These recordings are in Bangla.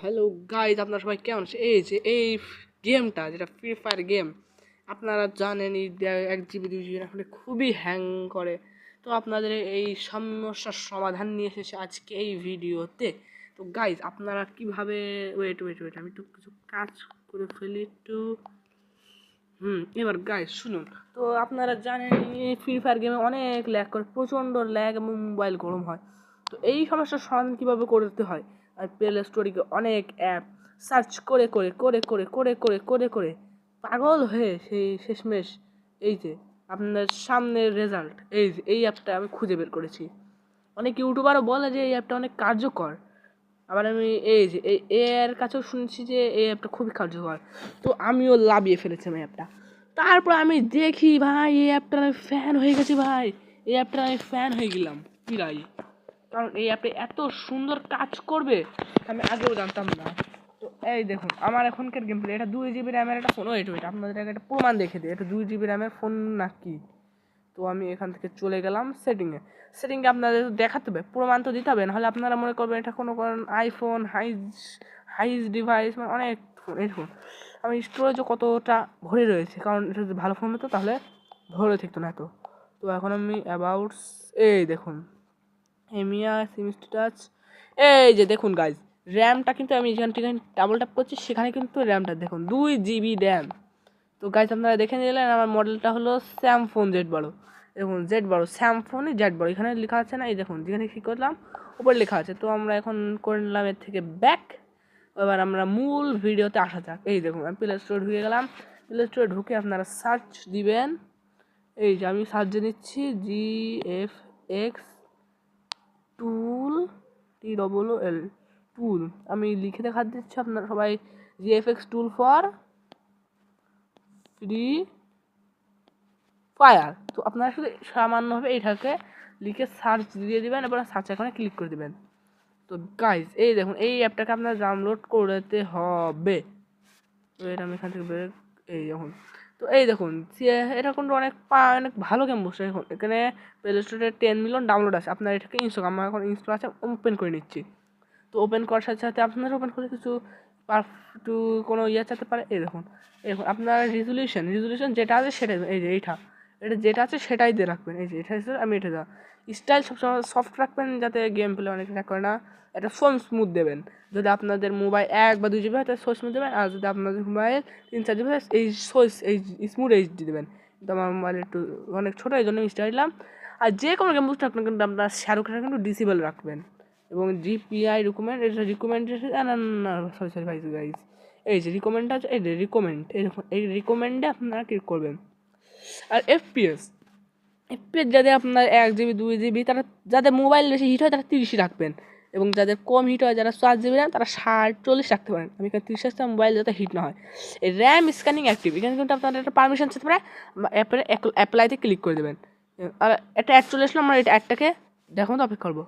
হ্যালো গাইজ, আপনারা সবাই কেমন আছেন? এই যে এই গেমটা যেটা ফ্রি ফায়ার গেম, আপনারা জানেন এই 1 GB 2 GB আসলে খুবই হ্যাং করে। তো আপনাদের এই সমস্যার সমাধান নিয়ে এসেছে আজকে এই ভিডিওতে। তো গাইজ, আপনারা কিভাবে ওয়েট আমি একটু কিছু কাজ করে ফেলি একটু। এবার গাইজ শুনুন। তো আপনারা জানেন এই ফ্রি ফায়ার গেমে অনেক ল্যাগ করে, প্রচণ্ড ল্যাগ এবং মোবাইল গরম হয়। তো এই সমস্যার সমাধান কীভাবে করতে হয়, আর প্লে স্টোরে অনেক অ্যাপ সার্চ করে করে করে করে করে করে করে করে পাগল হয়ে সেই শেষমেশ এই যে আপনার সামনের রেজাল্ট, এই যে এই অ্যাপটা আমি খুঁজে বের করেছি। অনেক ইউটিউবারও বলে যে এই অ্যাপটা অনেক কার্যকর, আবার আমি এই যে এই এর কাছেও শুনছি যে এই অ্যাপটা খুবই কার্যকর। তো আমিও লাভিয়ে ফেলেছিলাম এই অ্যাপটা। তারপর আমি দেখি ভাই এই অ্যাপটার আমি ফ্যান হয়ে গেছি, ভাই এই অ্যাপটার আমি ফ্যান হয়ে গেলাম প্রায়। কারণ এই অ্যাপে এত সুন্দর কাজ করবে আমি আগেও জানতাম না। তো এই দেখুন আমার এখনকার গেম প্লে, এটা 2 GB র্যামের একটা ফোন। ওয়েট আপনাদের একটা প্রমাণ দেখে দিই, এটা 2 GB র্যামের ফোন নাকি। তো আমি এখান থেকে চলে গেলাম সেটিংয়ে আপনাদের দেখাতে হবে, প্রমাণ তো দিতে হবে, নাহলে আপনারা মনে করবেন এটা কোনো আইফোন হাইজ ডিভাইস, মানে অনেক ফোন। এই ফোন আমি স্টোরেজও কতটা ভরে রয়েছে, কারণ এটা যদি ভালো ফোন হতো তাহলে ভরে থাকতো না এত। তো এখন আমি অ্যাবাউটস, এই দেখুন এমিয়া সিমিস্ট টাচ, এই যে দেখুন গাইজ র্যামটা কিন্তু আমি যেখান থেকে ডাবল ট্যাপ করছি সেখানে কিন্তু র্যামটা দেখুন 2 GB র্যাম। তো গাইজ আপনারা দেখে নিলেন আমার মডেলটা হলো স্যামফোন Z12। দেখুন Z12 স্যামফোনই Z12 এখানে লেখা আছে না, এই দেখুন যেখানে কী করলাম উপরে লেখা আছে। তো আমরা এখন করে নিলাম এর থেকে ব্যাক। এবার আমরা মূল ভিডিওতে আসা যাক। এই দেখুন আমি প্লে স্টোরে ঢুকে গেলাম। প্লে স্টোরে ঢুকে আপনারা সার্চ দিবেন, এই যে আমি সার্চে নিচ্ছি GFX টুল TOOL টুল, আমি লিখে দেখা দিচ্ছি আপনারা সবাই GFX tool for free fire. তো আপনারা শুধু সামান্যভাবে এইটাকে লিখে সার্চ দিয়ে দেবেন, এবার সার্চ এখানে ক্লিক করে দেবেন। তো গাইজ এই দেখুন এই অ্যাপটাকে আপনার ডাউনলোড করতে হবে। তো এটা আমি এখান থেকে এই দেখুন। তো এই দেখুন এটা কিন্তু অনেক ভালো গেম বসে। এখন এখানে প্লে স্টোরে 10 মিলিয়ন ডাউনলোড আছে। আপনার এটাকে ইনস্টল, আমার এখন ইনস্টল আছে, ওপেন করে নিচ্ছি। তো ওপেন করার সাথে সাথে আপনারা ওপেন করে কিছু একটু কোনো চাইতে পারে। এই দেখুন আপনার রেজুলিউশন যেটা আছে সেটাই, এই যে এটা যেটা আছে সেটাই দিয়ে রাখবেন। এই যে এটা আমি এটা দেওয়া স্টাইল সবসময় সফট রাখবেন যাতে গেম প্লে অনেক ল্যাগ করে না। এটা স্মুথ দেবেন। যদি আপনাদের মোবাইল 1 বা 2 GB হয় তাহলে স্মুথ দেবেন, আর যদি আপনাদের মোবাইল 3-4 GB হয় এই স্মুথ HD দেবেন। কিন্তু আমার মোবাইল একটু অনেক ছোটো, এই জন্য স্টাইল দিলাম। আর যে কোনো গেম বুঝতে আপনার কিন্তু আপনার শাহরুখটা কিন্তু ডিসেবল রাখবেন। এবং GPI রিকমেন্ড, এটা রিকমেন্ডেশন না সরি ভাই গাইজ, এই যে রিকমেন্ডটা আছে, এই যে রিকমেন্ড, এই রিকমেন্ডে আপনারা ক্লিক করবেন। আর FPS যাদের আপনার 1 GB 2 GB, তারা যাদের মোবাইল বেশি হিট হয় তারা 30 রাখবেন, এবং যাদের কম হিট হয় যারা 4 GB র্যাম তারা 60-40 রাখতে পারেন। আমি এখানে 30 রাখতে, মোবাইল যাতে হিট না হয়। এই র্যাম স্ক্যানিং অ্যাক্টিভ, এখানে কিন্তু আপনাদের একটা পারমিশন চাইতে পারে, অ্যাপ্লাইতে ক্লিক করে দেবেন। আর একটা অ্যাড চলে আসলো, আমরা এটা অ্যাডটাকে দেখুন তো অপেক্ষা করবো।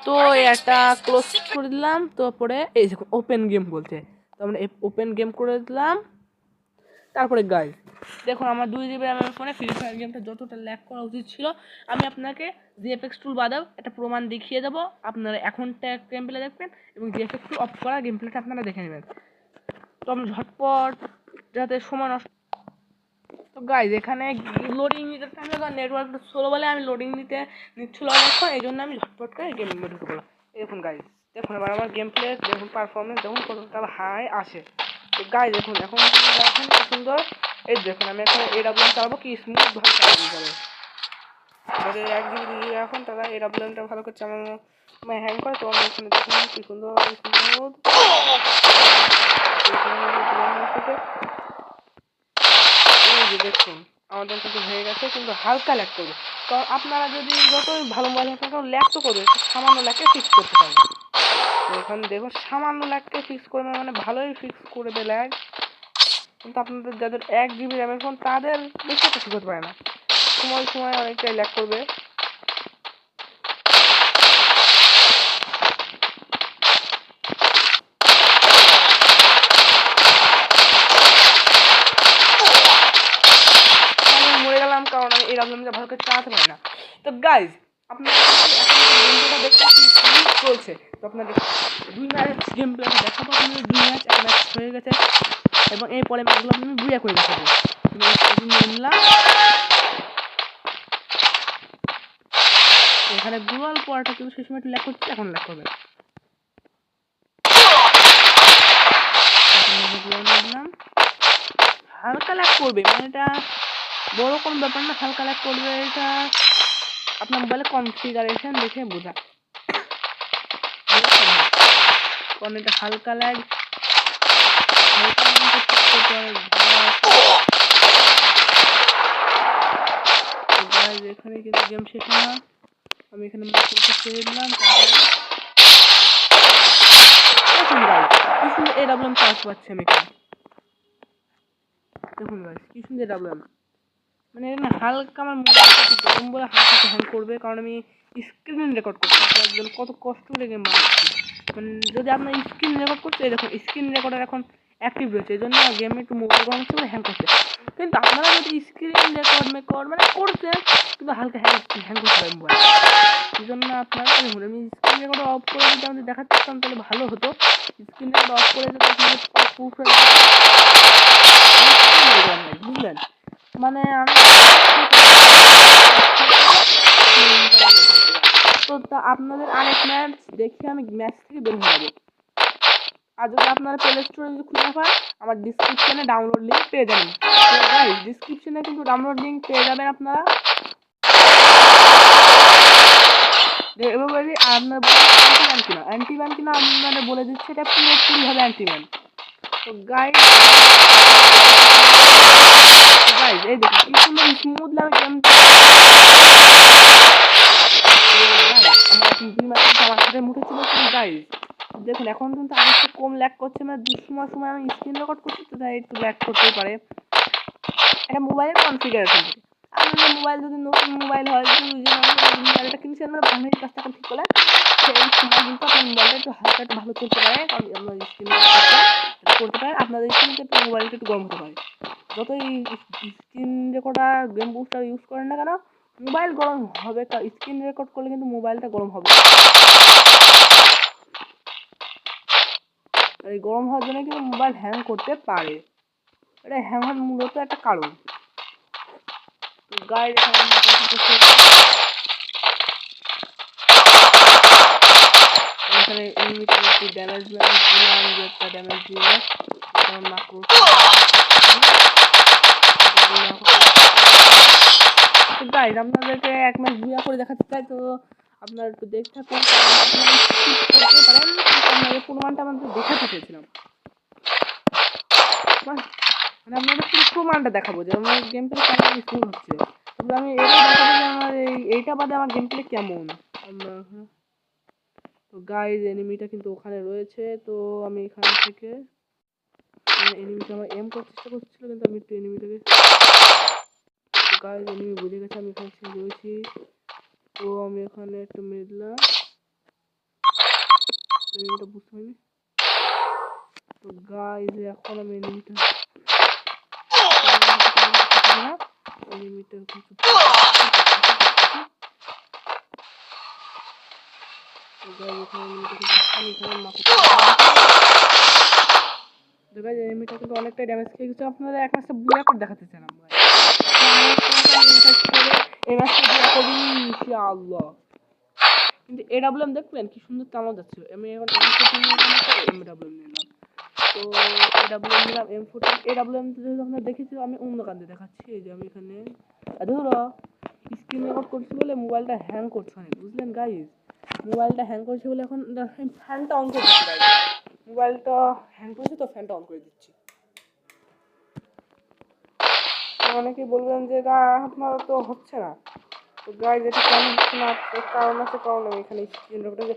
তো এটা ক্লোজ করে দিলাম। তো পরে এই দেখুন ওপেন গেম বলছে, তো আমরা ওপেন গেম করে দিলাম। তারপরে গাইজ দেখুন আমার 2 GB র্যামের ফোনে ফ্রি ফায়ার গেমটা যতটা ল্যাগ করা উচিত ছিল, আমি আপনাকে GFX টুল বাদেও একটা প্রমাণ দেখিয়ে দেবো। আপনারা এখনটা গেম প্লে দেখবেন এবং GFX টুল অফ করা গেম প্লেটা আপনারা দেখে নেবেন। তো আমি ঝটপট যাতে সময় নষ্ট। তো গাইজ এখানে লোডিং নিতে নেটওয়ার্ক স্লো বলে আমি লোডিং নিচ্ছিল অনেকক্ষণ, এই জন্য আমি ঝটপট করে গেম ঢুকে পড়লাম। দেখুন গাইজ দেখুন এবার আমার গেম প্লে দেখুন, পারফরমেন্স দেখুন কতটা হাই আসে। তো গাইজ দেখুন এখন কি সুন্দর। এই দেখুন আমি এখন AWM চালাবো, কি স্মুথ ভাবে চালানো যাবে। যাদের 1 GB 2 GB এখন তারা AWMটা ভালো করে চালানো হ্যাং করে। তো আমি এখানে দেখুন কি সুন্দর স্মুথ। দেখুন আমাদের কিন্তু হয়ে গেছে, কিন্তু হালকা ল্যাগ করবে। কারণ আপনারা যদি যতই ভালো মোবাইল হয় কারণ ল্যাগ তো করবে, সামান্য ল্যাগকে ফিক্স করতে পারবে। তো এখানে দেখুন সামান্য ল্যাগকে ফিক্স করবে, মানে ভালোই ফিক্স করবে ল্যাগ। কিন্তু আপনাদের যাদের 1 GB র্যামের ফোন তাদের বেশি একটা ঠিক হতে পারে না, সময় অনেকটাই ল্যাগ করবে। মরে গেলাম কারণ আমি AWM যা ভালো করে চালাতে পারে না। তো গাইজ আপনারা গেমটা দেখতে চলছে, তো আপনাদের 2 ম্যাচ গেম প্লেটা দেখাবো। আপনাদের 2 ম্যাচ 1 ম্যাচ হয়ে গেছে এবং এই পরে ম্যাচগুলো আমি বুয়া করে দেখাবো। নিলাম এখানে গ্লোবাল পড়াটা কিন্তু সেই সময় ল্যাক করছে, এখন ল্যাক করবে। হালকা ল্যাক করবে, মানে এটা বড় কোনো ব্যাপার না, হালকা ল্যাক করবে। এটা আপনার মোবাইলে কনফিগারেশন দেখে বোঝা, কারণ এটা হালকা ল্যাগ এখানে কিন্তু গেম শেষ না, আমি এখানে ছেড়ে দিলাম। কি সুন্দর AWM চার্জ পাচ্ছি আমি এখানে, দেখুন গাইস কি সুন্দর AWM। মানে না হালকা আমার মোবাইলটা একটু গরম বলে হালকা হ্যাং করবে, কারণ আমি স্ক্রিন রেকর্ড করছি। একজন কত কষ্ট লেগে মারছি, মানে যদি আপনার স্ক্রিন রেকর্ড করছে, দেখুন স্ক্রিন রেকর্ডার এখন অ্যাক্টিভ রয়েছে, এই জন্য গেমে একটু মোবাইল গরম হচ্ছে বলে হ্যাং করছে। কিন্তু আপনারা যদি স্ক্রিন রেকর্ড মানে করছে কিন্তু হালকা হ্যাং করতে পারে মোবাইল, এই জন্য আপনারা দেখুন আমি স্ক্রিন রেকর্ড অফ করে যদি আমাদের দেখাতে পারতাম তাহলে ভালো হতো। স্ক্রিন রেকর্ড অফ করে যদি আপনাদের বুঝলেন, মানে আমি তো আপনাদের আরেক ম্যাচ দেখে আমি ম্যাচ থেকে বের হয়ে যাবো। আর যদি আপনারা প্লে স্টোরে যদি খুঁজে পান, আমার ডিসক্রিপশনে ডাউনলোড লিঙ্ক পেয়ে যাবেন। ডিসক্রিপশনে কিন্তু ডাউনলোড লিঙ্ক পেয়ে যাবেন আপনারা। এবার আপনার অ্যান্টিম্যান কিনা আপনারা বলে দিচ্ছে, এটা পুরোপুরিভাবে অ্যান্টিম্যান। তো গাইজ এই দেখুন কি সুন্দর স্মুথলি আমি গেমটা আমার হাতে মুঠে ছিল। গাইজ দেখুন এখন কিন্তু আগের থেকে কম ল্যাগ করছে, মানে দুসময় সময় আমি স্ক্রিন রেকর্ড করছি তো তাই একটু ল্যাগ করতেই পারে। এটা মোবাইলের কনফিগারেশন থেকে, আপনাদের মোবাইল যদি নতুন মোবাইল হয়, মোবাইলটা কিনছেন মানে ভালোই কাজটা ঠিক করলে সেই সময় কিন্তু আপনার মোবাইলটা একটু হালকা একটু ভালো চলতে পারে, কারণ আপনার স্ক্রিন করতে পারে, আপনাদের স্ক্রিনটা একটু মোবাইলটা একটু গরম হতে পারে। যতই screen recorder game booster use করেন না কেন, মোবাইল গরম হবে, স্ক্রিন রেকর্ড করলে কিন্তু মোবাইলটা গরম হবে। আর এই গরম হওয়ার জন্য কিন্তু মোবাইল হ্যাং করতে পারে, এটা হ্যাং হওয়ার মূলত একটা কারণ। তো গাইড এখানে এমনিতে একটু ড্যামেজ দিলাম, একটা ড্যামেজ দিয়ে গাইড আপনাদেরকে 1 ম্যাচ বুয়া করে দেখাতে চাই। তো আপনারা একটু দেখতে পারেন, আপনাদের প্রমাণটা আমাদের দেখাতে চেয়েছিলাম, মানে আপনাদের পুরো প্রমাণটা দেখাবো যে আমার গেম প্লে কেমন স্মুথ হচ্ছে। তবে আমি এটা দেখাবো যে আমার এইটা বাদে আমার গেম প্লে কেমন। আমরা তো গাইজ এনিমিটা কিন্তু ওখানে রয়েছে, তো আমি এখান থেকে এনিমিটা আমার এম করার চেষ্টা করছিল, কিন্তু আমি একটু এনিমিটাকে গাইজ এনিমি বুঝে গেছে আমি এখানে রয়েছি। তো আমি এখানে একটু মেরলাম, এনিমিটা বুঝতে পারিনি। তো গাইজ এখন আমি এনিমিটা কিন্তু অনেকটাই ড্যামেজ খেয়ে গেছে। আপনারা এক ম্যাচটা বুয়া করে দেখাতে চান, আমরা এই ম্যাচটা বুয়া করি ইনশাআল্লাহ। কিন্তু AWM দেখবেন কি সুন্দর চালানো যাচ্ছিল। আমি এখন M14 AWM নিলাম, তো AWM নিলাম M14 AWM যেহেতু আপনারা দেখেছিল, আমি অন্য কান্দে দেখাচ্ছি। এই যে আমি এখানে ধরো স্ক্রিন রেকর্ড করছি বলে মোবাইলটা হ্যাং করছে অনেক, বুঝলেন গাইজ, মোবাইলটা হ্যাং করছে বলে এখন ফ্যানটা অন করে দিচ্ছি। গাইজ মোবাইলটা হ্যাং করেছে তো ফ্যানটা অন করে দিচ্ছি। অনেকেই বলবেন যে আপনারা তো হচ্ছে না, তো গাইজ এটা কেন হচ্ছে না কারণ আছে, কারণ আমি এখানে স্ক্রিন রেকর্ডে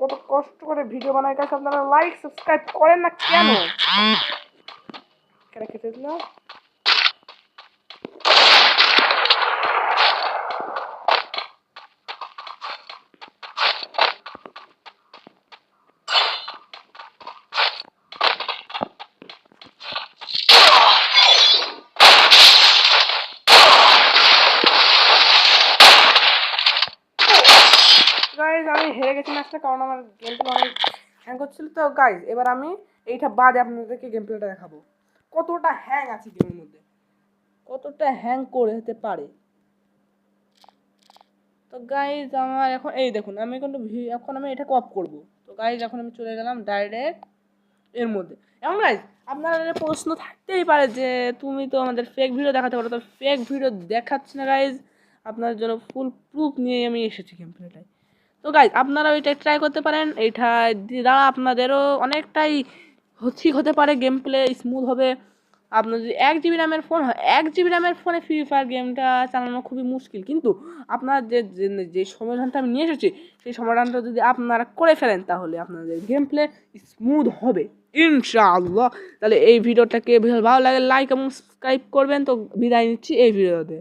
কত কষ্ট করে ভিডিও বানাই, কাছে আপনারা লাইক সাবস্ক্রাইব করেন না কেন? কেন কেটে দিল? হেরে গেছি ম্যাচটা, কারণ আমার গেম প্লে অনেক হ্যাং করছিল। তো গাইজ এবার আমি এইটা বাদে আপনাদেরকে গেম প্লেটা দেখাবো কতটা হ্যাং আছে গেমের মধ্যে, কতটা হ্যাং করে হতে পারে। তো গাইজ আমার এখন এই দেখুন আমি কিন্তু এখন আমি এটাকে অফ করবো। তো গাইজ এখন আমি চলে গেলাম ডাইরেক্ট এর মধ্যে। এখন গাইজ আপনাদের প্রশ্ন থাকতেই পারে যে তুমি তো আমাদের ফেক ভিডিও দেখাতে পারো, তো ফেক ভিডিও দেখাচ্ছি না গাইজ, আপনার জন্য ফুল প্রুফ নিয়ে আমি এসেছি গেম প্লেটায়। তো গাইজ আপনারাও এটা ট্রাই করতে পারেন, এইটা দ্বারা আপনাদেরও অনেকটাই ঠিক হতে পারে, গেম প্লে স্মুথ হবে। আপনার যদি 1 GB র্যামের ফোন হয়, 1 GB র্যামের ফোনে ফ্রি ফায়ার গেমটা চালানো খুবই মুশকিল, কিন্তু আপনার যে সমাধানটা আমি নিয়ে এসেছি সেই সমাধানটা যদি আপনারা করে ফেলেন তাহলে আপনাদের গেম প্লে স্মুথ হবে ইনশাআল্লাহ। তাহলে এই ভিডিওটাকে ভালো লাগে লাইক এবং সাবস্ক্রাইব করবেন। তো বিদায় নিচ্ছি এই ভিডিওতে।